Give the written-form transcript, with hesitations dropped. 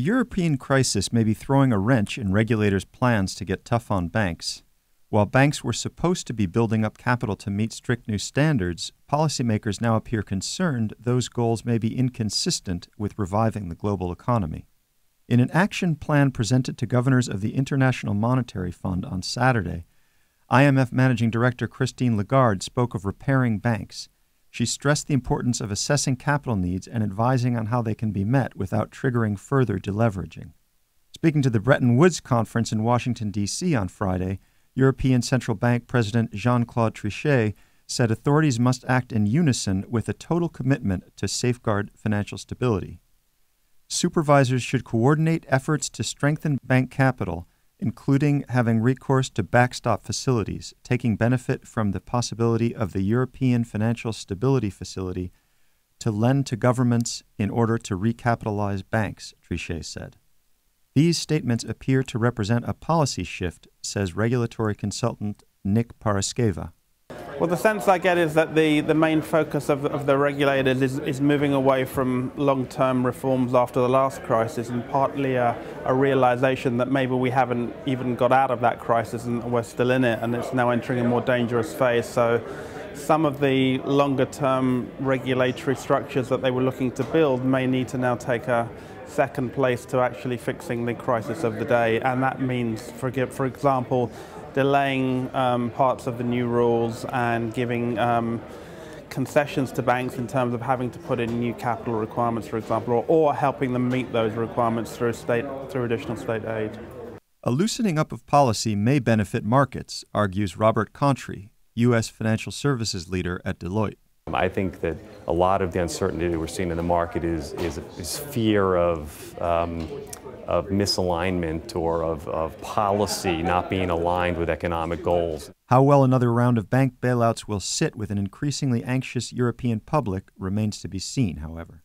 The European crisis may be throwing a wrench in regulators' plans to get tough on banks. While banks were supposed to be building up capital to meet strict new standards, policymakers now appear concerned those goals may be inconsistent with reviving the global economy. In an action plan presented to governors of the International Monetary Fund on Saturday, IMF Managing Director Christine Lagarde spoke of repairing banks. She stressed the importance of assessing capital needs and advising on how they can be met without triggering further deleveraging. Speaking to the Bretton Woods Conference in Washington, D.C. on Friday, European Central Bank President Jean-Claude Trichet said authorities must act in unison with a total commitment to safeguard financial stability. Supervisors should coordinate efforts to strengthen bank capital, including having recourse to backstop facilities, taking benefit from the possibility of the European Financial Stability Facility to lend to governments in order to recapitalize banks, Trichet said. These statements appear to represent a policy shift, says regulatory consultant Nick Paraskeva. Well, the sense I get is that the main focus of the regulators is moving away from long-term reforms after the last crisis, and partly a realization that maybe we haven't even got out of that crisis and we're still in it, and it's now entering a more dangerous phase. So some of the longer-term regulatory structures that they were looking to build may need to now take a second place to actually fixing the crisis of the day, and that means, for example, delaying parts of the new rules and giving concessions to banks in terms of having to put in new capital requirements, for example, or helping them meet those requirements through additional state aid. A loosening up of policy may benefit markets, argues Robert Contri, U.S. financial services leader at Deloitte. I think that a lot of the uncertainty that we're seeing in the market is fear of misalignment or of policy not being aligned with economic goals. How well another round of bank bailouts will sit with an increasingly anxious European public remains to be seen, however.